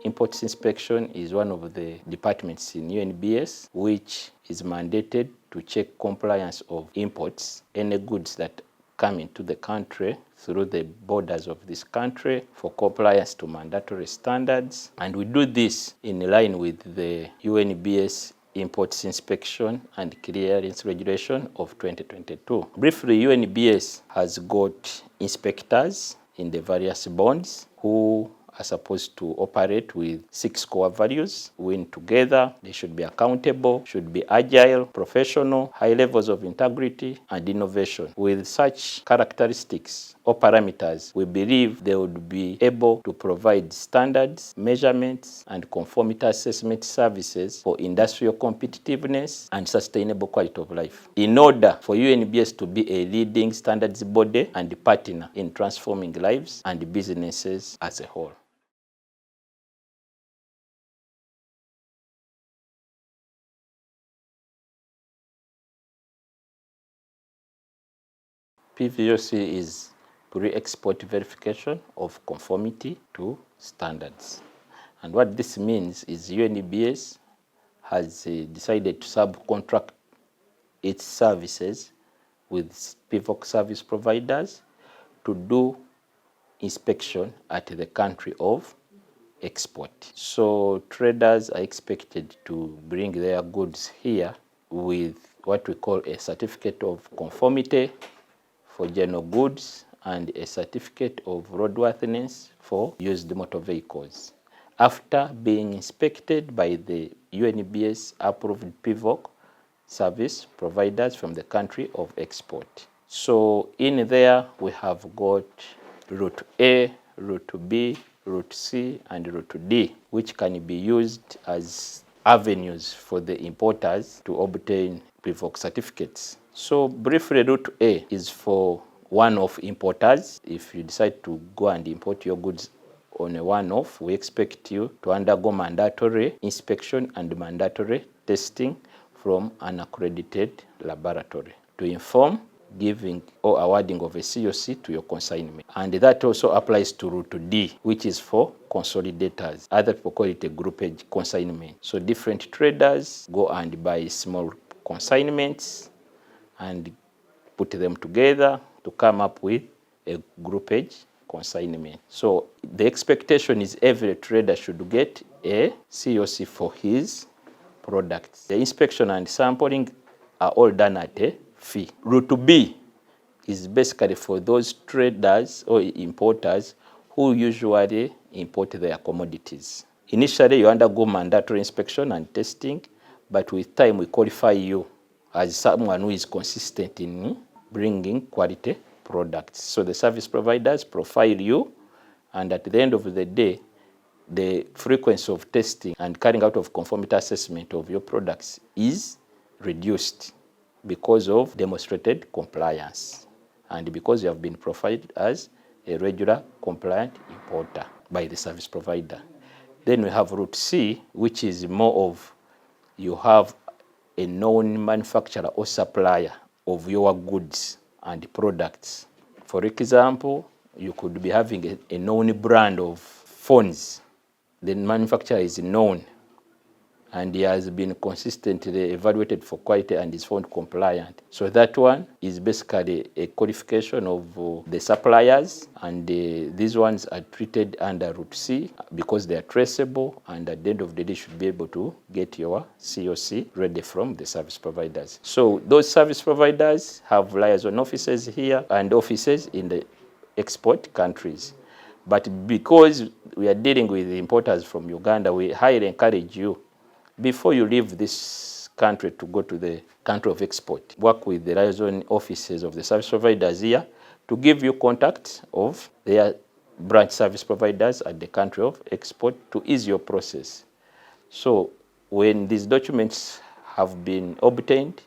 Imports inspection is one of the departments in Unbs which is mandated to check compliance of imports, any goods that come into the country through the borders of this country for compliance to mandatory standards. And we do this in line with the Unbs Imports Inspection and Clearance Regulation of 2022. Briefly, Unbs has got inspectors in the various bonds who are supposed to operate with 6 core values: win together, they should be accountable, should be agile, professional, high levels of integrity, and innovation. With such characteristics or parameters, we believe they would be able to provide standards, measurements, and conformity assessment services for industrial competitiveness and sustainable quality of life. In order for Unbs to be a leading standards body and partner in transforming lives and businesses as a whole. PVoC is pre-export verification of conformity to standards. And what this means is Unbs has decided to subcontract its services with PVoC service providers to do inspection at the country of export. So traders are expected to bring their goods here with what we call a certificate of conformity for general goods and a certificate of roadworthiness for used motor vehicles, after being inspected by the Unbs approved PVoC service providers from the country of export. So in there we have got route A, route B, route C, and route D, which can be used as avenues for the importers to obtain PVoC certificates. So briefly, route A is for one-off importers. If you decide to go and import your goods on a one-off, we expect you to undergo mandatory inspection and mandatory testing from an accredited laboratory to inform giving or awarding of a COC to your consignment. And that also applies to route D, which is for consolidators. Other people call it a groupage consignment. So different traders go and buy small consignments and put them together to come up with a groupage consignment. So the expectation is every trader should get a COC for his products. The inspection and sampling are all done at a fee. Route B is basically for those traders or importers who usually import their commodities. Initially, you undergo mandatory inspection and testing, but with time we qualify you as someone who is consistent in bringing quality products. So the service providers profile you, and at the end of the day, the frequency of testing and carrying out of conformity assessment of your products is reduced because of demonstrated compliance and because you have been profiled as a regular compliant importer by the service provider. Then we have route C, which is more of you have a known manufacturer or supplier of your goods and products. For example, you could be having a known brand of phones. The manufacturer is known and he has been consistently evaluated for quality and is found compliant. So that one is basically a qualification of the suppliers, and these ones are treated under route C because they are traceable, and at the end of the day you should be able to get your COC ready from the service providers. So those service providers have liaison offices here and offices in the export countries. But because we are dealing with importers from Uganda, we highly encourage you, before you leave this country to go to the country of export, work with the liaison offices of the service providers here to give you contacts of their branch service providers at the country of export to ease your process. So when these documents have been obtained,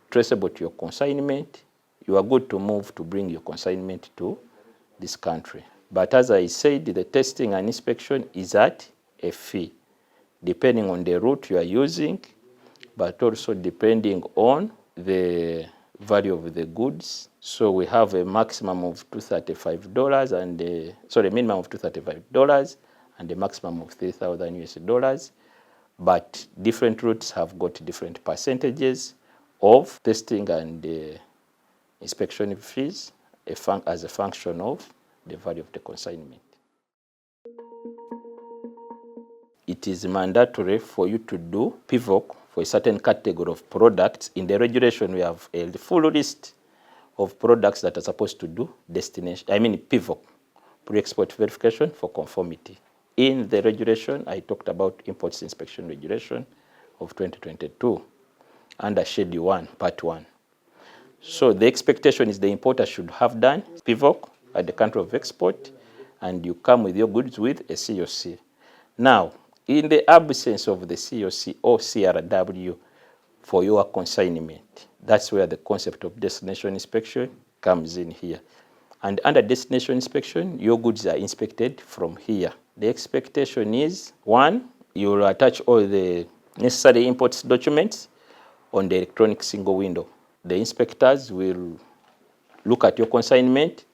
traceable to your consignment, you are good to move to bring your consignment to this country. But as I said, the testing and inspection is at a fee, depending on the route you are using, but also depending on the value of the goods So we have a maximum of $235 and a minimum of $235 and a maximum of $3,000. But different routes have got different percentages of testing and inspection fees as a function of the value of the consignment. It is mandatory for you to do PVoC for a certain category of products. In the regulation, we have a full list of products that are supposed to do PVoC, pre-export verification for conformity. In the regulation, I talked about imports inspection regulation of 2022 under Schedule 1, Part 1. So the expectation is the importer should have done PVoC at the country of export, and you come with your goods with a COC. Now, in the absence of the COC or CRW for your consignment, that's where the concept of destination inspection comes in here. And under destination inspection, your goods are inspected from here. The expectation is, 1, you will attach all the necessary imports documents on the electronic single window. The inspectors will look at your consignment,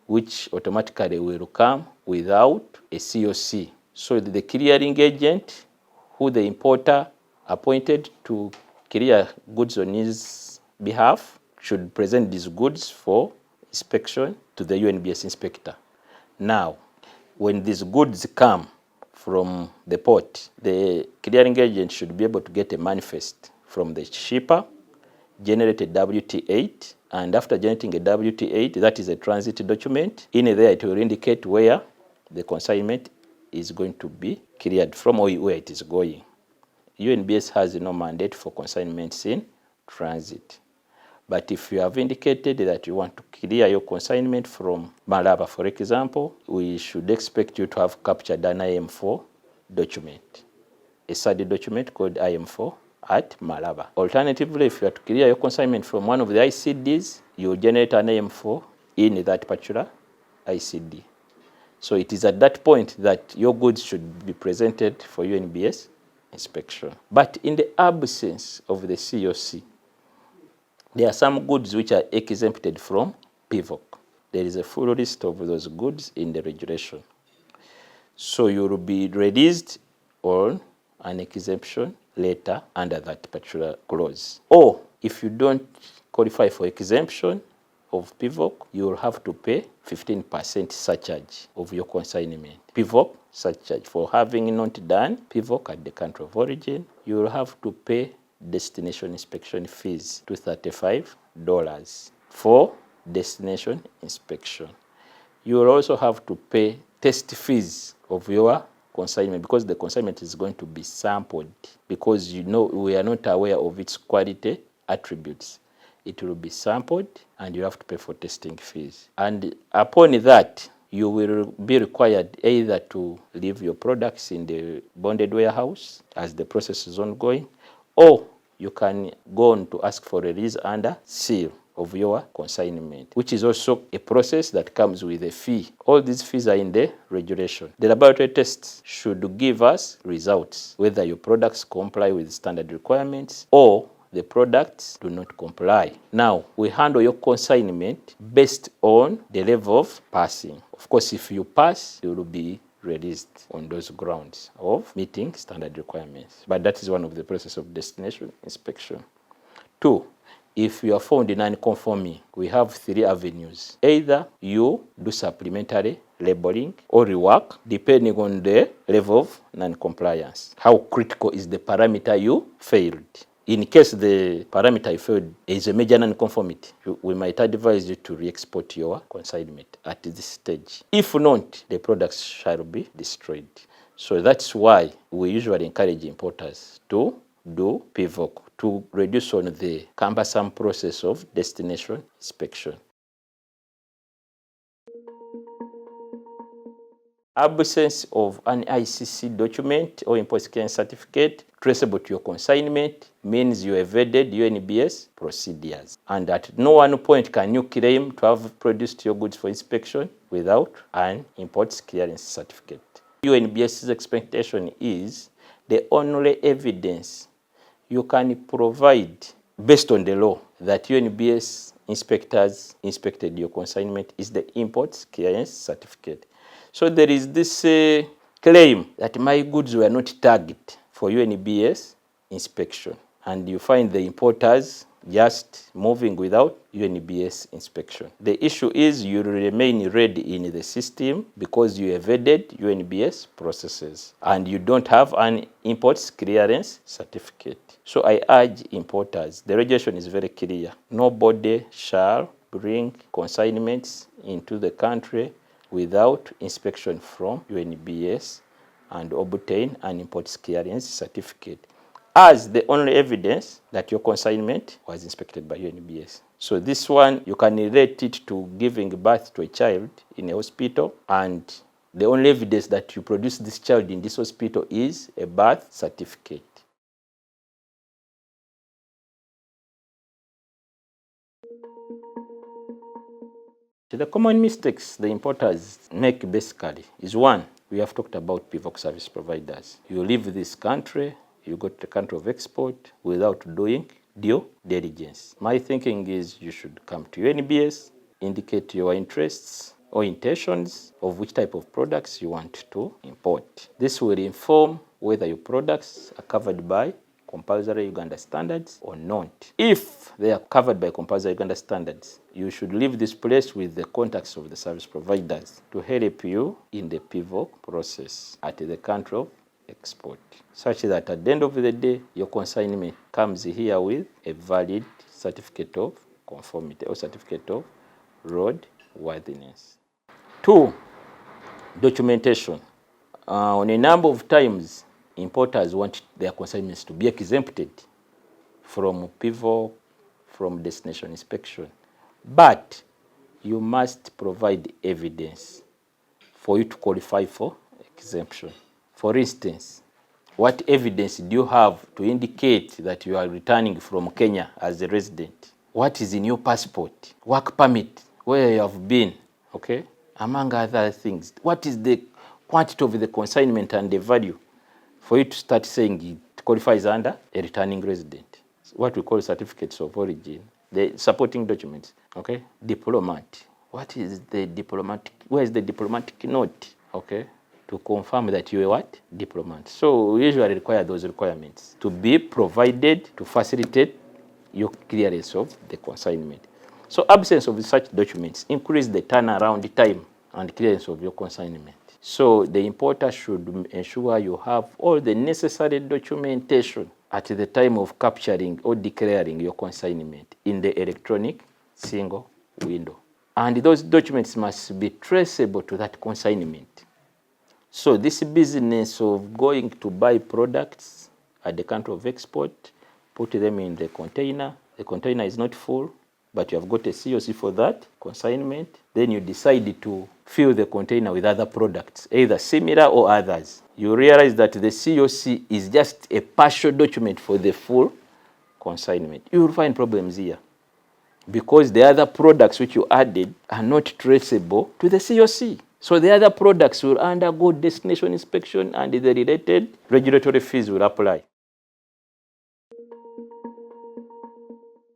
which automatically will come without a COC. So the clearing agent, who the importer appointed to clear goods on his behalf, should present these goods for inspection to the UNBS inspector. Now, when these goods come from the port, the clearing agent should be able to get a manifest from the shipper, generate a WT8, and after generating a WT8, that is a transit document. In there, it will indicate where the consignment is going to be cleared from or where it is going. UNBS has no mandate for consignments in transit. But if you have indicated that you want to clear your consignment from Malaba, for example, we should expect you to have captured an IM4 document, a SAD document called IM4 at Malaba. Alternatively, if you are to clear your consignment from one of the ICDs, you generate an IM4 in that particular ICD. So it is at that point that your goods should be presented for UNBS inspection. But in the absence of the COC, there are some goods which are exempted from PVoC. There is a full list of those goods in the regulation. So you will be released on an exemption letter under that particular clause. Or if you don't qualify for exemption of PVoC, you will have to pay 15% surcharge of your consignment. PVoC surcharge for having not done PVoC at the country of origin, you will have to pay destination inspection fees to $35 for destination inspection. You will also have to pay test fees of your consignment because the consignment is going to be sampled, because we are not aware of its quality attributes. It will be sampled and you have to pay for testing fees. And upon that, you will be required either to leave your products in the bonded warehouse as the process is ongoing, or you can go on to ask for release under seal of your consignment, which is also a process that comes with a fee. All these fees are in the regulation. The laboratory tests should give us results, whether your products comply with standard requirements or the products do not comply. Now, we handle your consignment based on the level of passing. Of course, if you pass, you will be released on those grounds of meeting standard requirements. But that is one of the processes of destination inspection. 2, if you are found non-conforming, we have 3 avenues. Either you do supplementary labeling or rework, depending on the level of non-compliance. How critical is the parameter you failed? In case the parameter you failed is a major non-conformity, we might advise you to re-export your consignment at this stage. If not, the products shall be destroyed. So that's why we usually encourage importers to do PVoC to reduce on the cumbersome process of destination inspection. Absence of an ICC document or import clearance certificate traceable to your consignment means you evaded UNBS procedures. And at no one point can you claim to have produced your goods for inspection without an import clearance certificate. UNBS's expectation is the only evidence you can provide based on the law that UNBS inspectors inspected your consignment is the imports clearance certificate. So there is this claim that my goods were not tagged for UNBS inspection, and you find the importers just moving without UNBS inspection. The issue is you remain red in the system because you evaded UNBS processes and you don't have an imports clearance certificate. So I urge importers, the regulation is very clear. Nobody shall bring consignments into the country without inspection from UNBS and obtain an imports clearance certificate as the only evidence that your consignment was inspected by UNBS. So this one, you can relate it to giving birth to a child in a hospital, and the only evidence that you produce this child in this hospital is a birth certificate. The common mistakes the importers make basically is one, we have talked about PVoC service providers. You leave this country, you go to the country of export without doing due diligence. My thinking is you should come to UNBS, indicate your interests or intentions of which type of products you want to import. This will inform whether your products are covered by compulsory Uganda standards or not. If they are covered by compulsory Uganda standards, you should leave this place with the contacts of the service providers to help you in the PVoC process at the country of export, such that at the end of the day, your consignment comes here with a valid certificate of conformity or certificate of roadworthiness. 2, documentation. On a number of times, importers want their consignments to be exempted from PVoC, from destination inspection. But you must provide evidence for you to qualify for exemption. For instance, what evidence do you have to indicate that you are returning from Kenya as a resident? What is in your passport? Work permit, where you have been, okay? Among other things. What is the quantity of the consignment and the value for you to start saying it qualifies under a returning resident? What we call certificates of origin, the supporting documents, okay? Diplomat. What is the diplomatic, where is the diplomatic note, okay? To confirm that you are what? Diplomat. So we usually require those requirements to be provided to facilitate your clearance of the consignment. So absence of such documents increase the turnaround time and clearance of your consignment. So the importer should ensure you have all the necessary documentation at the time of capturing or declaring your consignment in the electronic single window. And those documents must be traceable to that consignment. So this business of going to buy products at the country of export, put them in the container is not full, but you have got a COC for that consignment, then you decide to fill the container with other products, either similar or others. You realize that the COC is just a partial document for the full consignment. You will find problems here because the other products which you added are not traceable to the COC. So the other products will undergo destination inspection and the related regulatory fees will apply.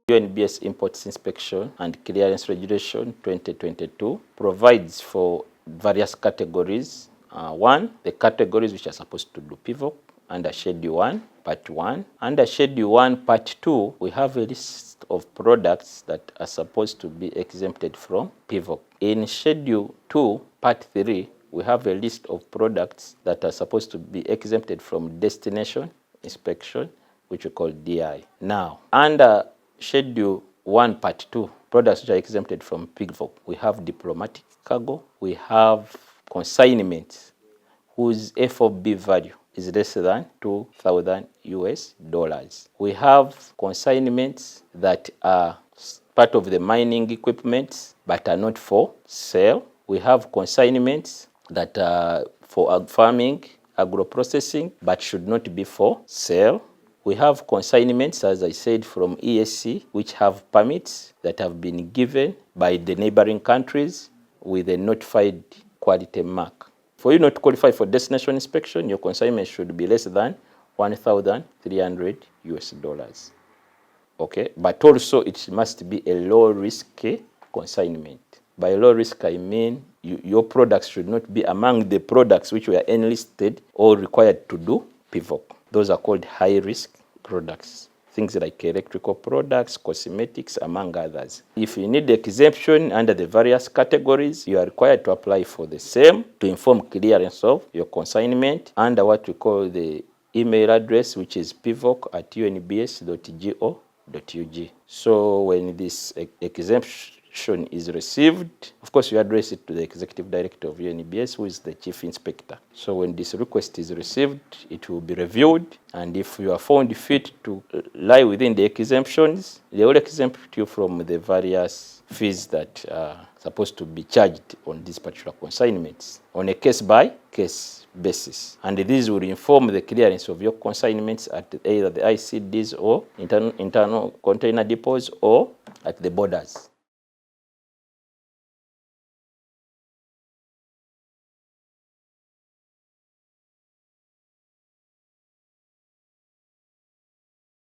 UNBS Imports Inspection and Clearance Regulation 2022 provides for various categories. One, the categories which are supposed to do PVoC under Schedule 1, Part 1. Under Schedule 1, Part 2, we have a list of products that are supposed to be exempted from PVoC. In Schedule 2, Part 3, we have a list of products that are supposed to be exempted from destination inspection, which we call DI. Now, under Schedule 1, Part 2, products which are exempted from PVoC, we have diplomatic cargo, we have consignments whose FOB value is less than $2,000. We have consignments that are part of the mining equipment but are not for sale. We have consignments that are for farming, agro-processing, but should not be for sale. We have consignments, as I said, from ESC, which have permits that have been given by the neighboring countries with a notified quality mark. For you not to qualify for destination inspection, your consignment should be less than $1,300. Okay, but also it must be a low risk consignment. By low risk, I mean your products should not be among the products which were enlisted or required to do PVoC. Those are called high risk products. Things like electrical products, cosmetics, among others. If you need exemption under the various categories, you are required to apply for the same to inform clearance of your consignment under what we call the email address, which is pivoc@unbs.go.ug. So when this exemption is received, of course you address it to the executive director of UNBS, who is the chief inspector. So when this request is received, it will be reviewed, and if you are found fit to lie within the exemptions, they will exempt you from the various fees that are supposed to be charged on these particular consignments on a case-by-case basis. And these will inform the clearance of your consignments at either the ICDs or internal container depots or at the borders.